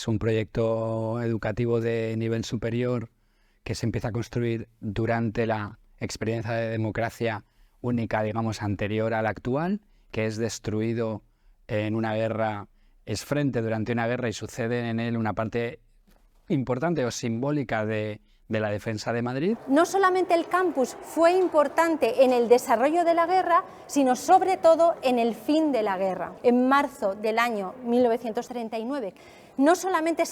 Es un proyecto educativo de nivel superior que se empieza a construir durante la experiencia de democracia única, digamos, anterior a la actual, que es destruido en una guerra, es frente durante una guerra y sucede en él una parte importante o simbólica de la defensa de Madrid. No solamente el campus fue importante en el desarrollo de la guerra, sino sobre todo en el fin de la guerra. En marzo del año 1939, no solamente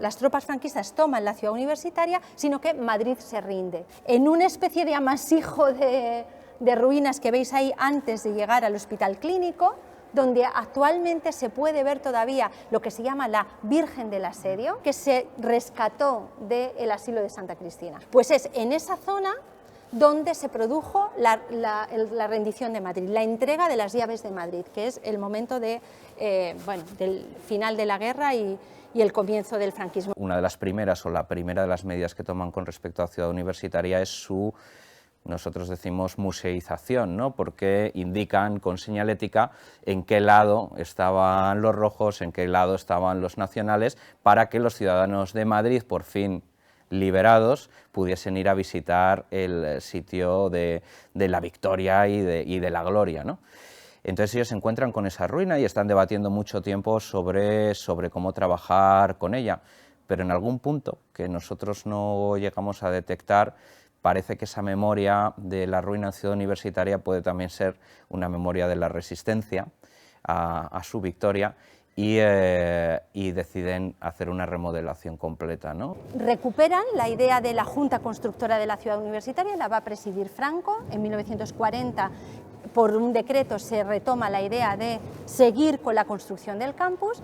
las tropas franquistas toman la ciudad universitaria, sino que Madrid se rinde. En una especie de amasijo de ruinas que veis ahí antes de llegar al hospital clínico, donde actualmente se puede ver todavía lo que se llama la Virgen del Asedio, que se rescató del asilo de Santa Cristina. Pues es en esa zona donde se produjo la rendición de Madrid, la entrega de las llaves de Madrid, que es el momento del final de la guerra y el comienzo del franquismo. Una de las primeras o la primera de las medidas que toman con respecto a Ciudad Universitaria es su, nosotros decimos, museización, ¿no? Porque indican con señalética en qué lado estaban los rojos, en qué lado estaban los nacionales, para que los ciudadanos de Madrid, por fin liberados, pudiesen ir a visitar el sitio de la victoria y de la gloria, ¿no? Entonces ellos se encuentran con esa ruina y están debatiendo mucho tiempo sobre cómo trabajar con ella, pero en algún punto que nosotros no llegamos a detectar, parece que esa memoria de la ruina en Ciudad Universitaria puede también ser una memoria de la resistencia a su victoria y deciden hacer una remodelación completa, ¿no? Recuperan la idea de la Junta Constructora de la Ciudad Universitaria, la va a presidir Franco. En 1940, por un decreto, se retoma la idea de seguir con la construcción del campus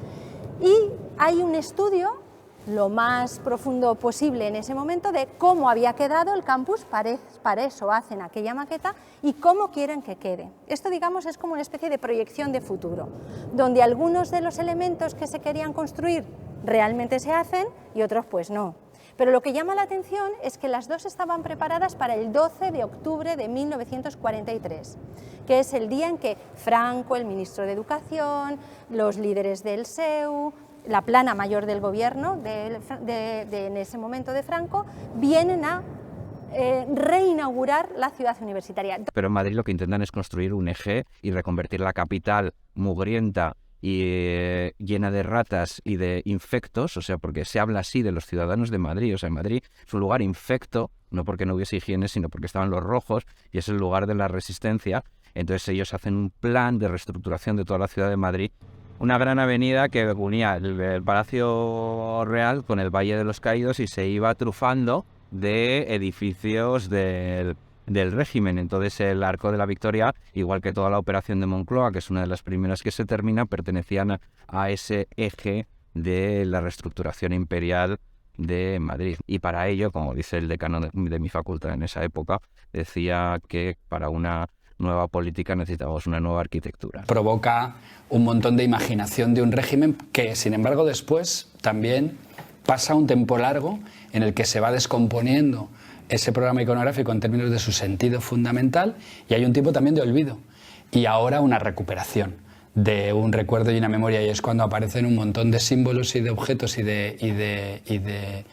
y hay un estudio lo más profundo posible en ese momento de cómo había quedado el campus, para eso hacen aquella maqueta y cómo quieren que quede. Esto, digamos, es como una especie de proyección de futuro, donde algunos de los elementos que se querían construir realmente se hacen y otros pues no. Pero lo que llama la atención es que las dos estaban preparadas para el 12 de octubre de 1943, que es el día en que Franco, el ministro de Educación, los líderes del SEU, la plana mayor del gobierno en ese momento de Franco, vienen a reinaugurar la ciudad universitaria. Pero en Madrid lo que intentan es construir un eje y reconvertir la capital mugrienta y llena de ratas y de infectos, o sea, porque se habla así de los ciudadanos de Madrid, o sea, Madrid es un lugar infecto, no porque no hubiese higiene, sino porque estaban los rojos y es el lugar de la resistencia. Entonces ellos hacen un plan de reestructuración de toda la ciudad de Madrid. Una gran avenida que unía el Palacio Real con el Valle de los Caídos y se iba trufando de edificios del régimen. Entonces el Arco de la Victoria, igual que toda la operación de Moncloa, que es una de las primeras que se termina, pertenecían a ese eje de la reestructuración imperial de Madrid. Y para ello, como dice el decano de mi facultad en esa época, decía que para una nueva política necesitamos una nueva arquitectura. Provoca un montón de imaginación de un régimen que, sin embargo, después también pasa un tiempo largo en el que se va descomponiendo ese programa iconográfico en términos de su sentido fundamental y hay un tiempo también de olvido y ahora una recuperación de un recuerdo y una memoria, y es cuando aparecen un montón de símbolos y de objetos y de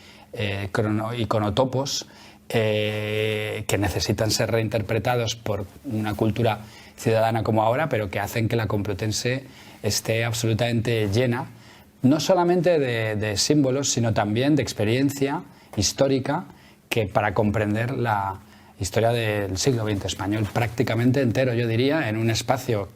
iconotopos que necesitan ser reinterpretados por una cultura ciudadana como ahora, pero que hacen que la Complutense esté absolutamente llena, no solamente de símbolos, sino también de experiencia histórica, que para comprender la historia del siglo XX español prácticamente entero, yo diría, en un espacio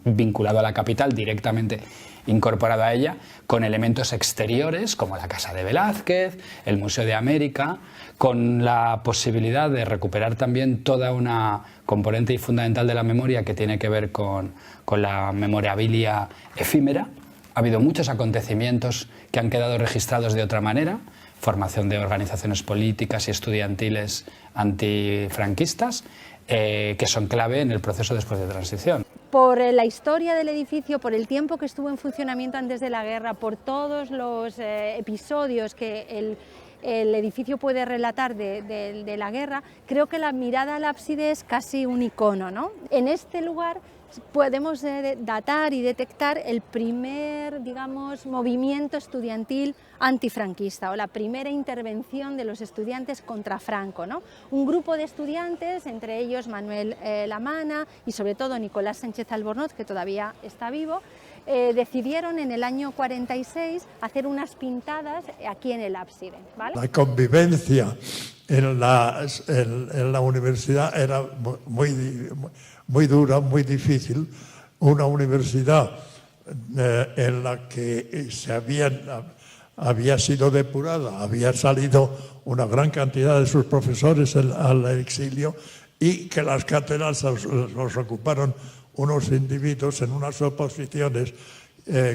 vinculado a la capital, directamente incorporado a ella, con elementos exteriores como la Casa de Velázquez, el Museo de América, con la posibilidad de recuperar también toda una componente fundamental de la memoria que tiene que ver con la memorabilia efímera. Ha habido muchos acontecimientos que han quedado registrados de otra manera, formación de organizaciones políticas y estudiantiles antifranquistas, que son clave en el proceso después de transición. Por la historia del edificio, por el tiempo que estuvo en funcionamiento antes de la guerra, por todos los episodios que el edificio puede relatar de la guerra, creo que la mirada al ábside es casi un icono, ¿no? En este lugar podemos datar y detectar el primer, digamos, movimiento estudiantil antifranquista o la primera intervención de los estudiantes contra Franco, ¿no? Un grupo de estudiantes, entre ellos Manuel Lamana y sobre todo Nicolás Sánchez Albornoz, que todavía está vivo, decidieron en el año 46 hacer unas pintadas aquí en el ábside, ¿vale? La convivencia en la universidad era muy dura, muy difícil. Una universidad en la que había sido depurada, había salido una gran cantidad de sus profesores al exilio y que las cátedras los ocuparon unos individuos en unas oposiciones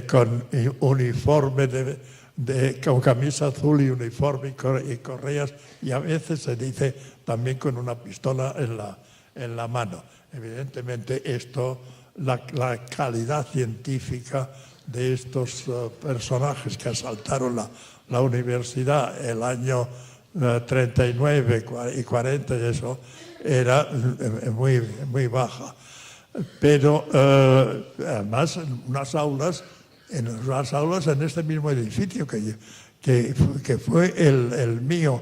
con uniforme con camisa azul y uniforme y correas, y a veces se dice también con una pistola en la mano. Evidentemente la calidad científica de estos personajes que asaltaron la universidad el año 39 y 40 y eso, era muy baja. Pero además en unas aulas en este mismo edificio que fue el mío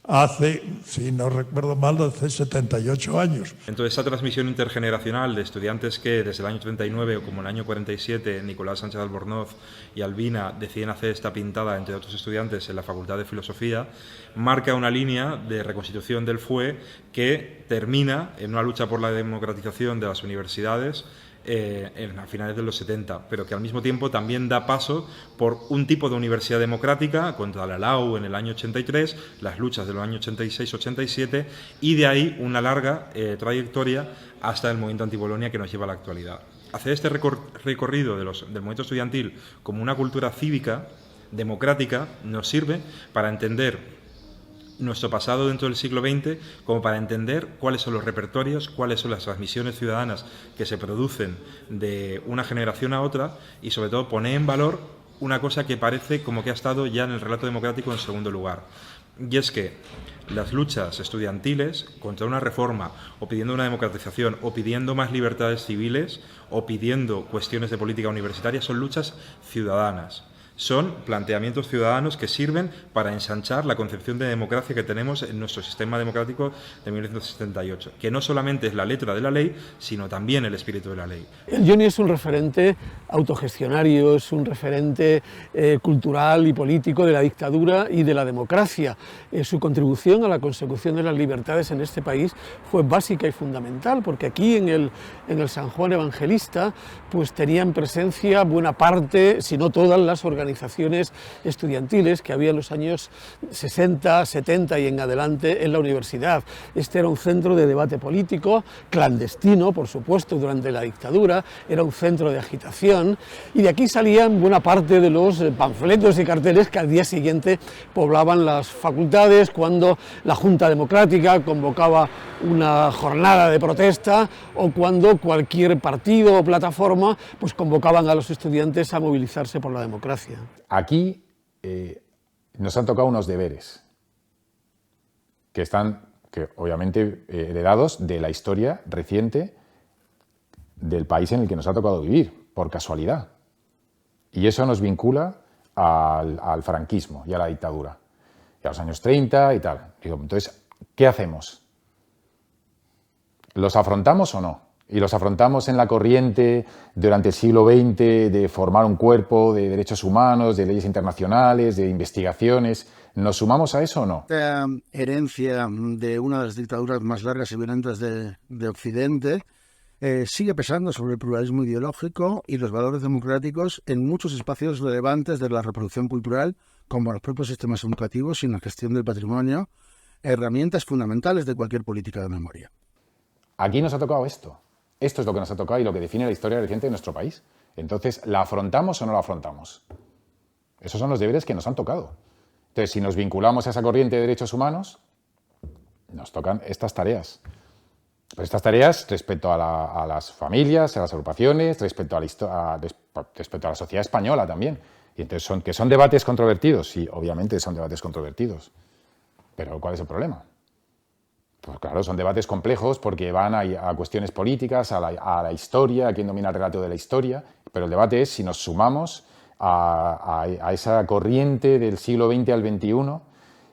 hace, si no recuerdo mal, hace 78 años. Entonces, esa transmisión intergeneracional de estudiantes que desde el año 39 o como en el año 47 Nicolás Sánchez Albornoz y Albina deciden hacer esta pintada, entre otros estudiantes, en la Facultad de Filosofía, marca una línea de reconstitución del FUE que termina en una lucha por la democratización de las universidades a finales de los 70, pero que al mismo tiempo también da paso por un tipo de universidad democrática contra la LAU en el año 83, las luchas de los años 86-87 y de ahí una larga trayectoria hasta el movimiento antibolonia que nos lleva a la actualidad. Hacer este recorrido del movimiento estudiantil como una cultura cívica, democrática, nos sirve para entender nuestro pasado dentro del siglo XX, como para entender cuáles son los repertorios, cuáles son las transmisiones ciudadanas que se producen de una generación a otra y sobre todo poner en valor una cosa que parece como que ha estado ya en el relato democrático en segundo lugar. Y es que las luchas estudiantiles contra una reforma o pidiendo una democratización o pidiendo más libertades civiles o pidiendo cuestiones de política universitaria son luchas ciudadanas. Son planteamientos ciudadanos que sirven para ensanchar la concepción de democracia que tenemos en nuestro sistema democrático de 1978, que no solamente es la letra de la ley, sino también el espíritu de la ley. El Johnny es un referente autogestionario, es un referente cultural y político de la dictadura y de la democracia. Su contribución a la consecución de las libertades en este país fue básica y fundamental, porque aquí en el San Juan Evangelista pues tenían presencia buena parte, si no todas las organizaciones estudiantiles que había en los años 60, 70 y en adelante en la universidad. Este era un centro de debate político, clandestino, por supuesto, durante la dictadura, era un centro de agitación y de aquí salían buena parte de los panfletos y carteles que al día siguiente poblaban las facultades cuando la Junta Democrática convocaba una jornada de protesta o cuando cualquier partido o plataforma pues convocaban a los estudiantes a movilizarse por la democracia. Aquí nos han tocado unos deberes que obviamente heredados de la historia reciente del país en el que nos ha tocado vivir, por casualidad. Y eso nos vincula al franquismo y a la dictadura, y a los años 30 y tal. Entonces, ¿qué hacemos? ¿Los afrontamos o no? Y los afrontamos en la corriente durante el siglo XX de formar un cuerpo de derechos humanos, de leyes internacionales, de investigaciones. ¿Nos sumamos a eso o no? Esta herencia de una de las dictaduras más largas y violentas de Occidente sigue pesando sobre el pluralismo ideológico y los valores democráticos en muchos espacios relevantes de la reproducción cultural, como los propios sistemas educativos y en la gestión del patrimonio, herramientas fundamentales de cualquier política de memoria. Aquí nos ha tocado esto. Esto es lo que nos ha tocado y lo que define la historia reciente de nuestro país. Entonces, ¿la afrontamos o no la afrontamos? Esos son los deberes que nos han tocado. Entonces, si nos vinculamos a esa corriente de derechos humanos, nos tocan estas tareas. Pero estas tareas respecto a las familias, a las agrupaciones, respecto a la sociedad española también. Y entonces, ¿son debates controvertidos? Sí, obviamente son debates controvertidos. Pero ¿cuál es el problema? Pues claro, son debates complejos porque van a cuestiones políticas, a la historia, a quién domina el relato de la historia, pero el debate es si nos sumamos a esa corriente del siglo XX al XXI,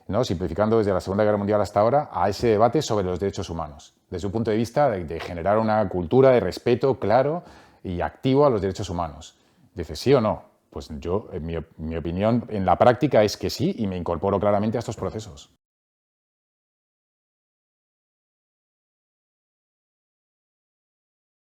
¿no? Simplificando desde la Segunda Guerra Mundial hasta ahora, a ese debate sobre los derechos humanos, desde un punto de vista de generar una cultura de respeto claro y activo a los derechos humanos. Dice, ¿sí o no? Pues yo, en mi opinión, en la práctica es que sí, y me incorporo claramente a estos procesos.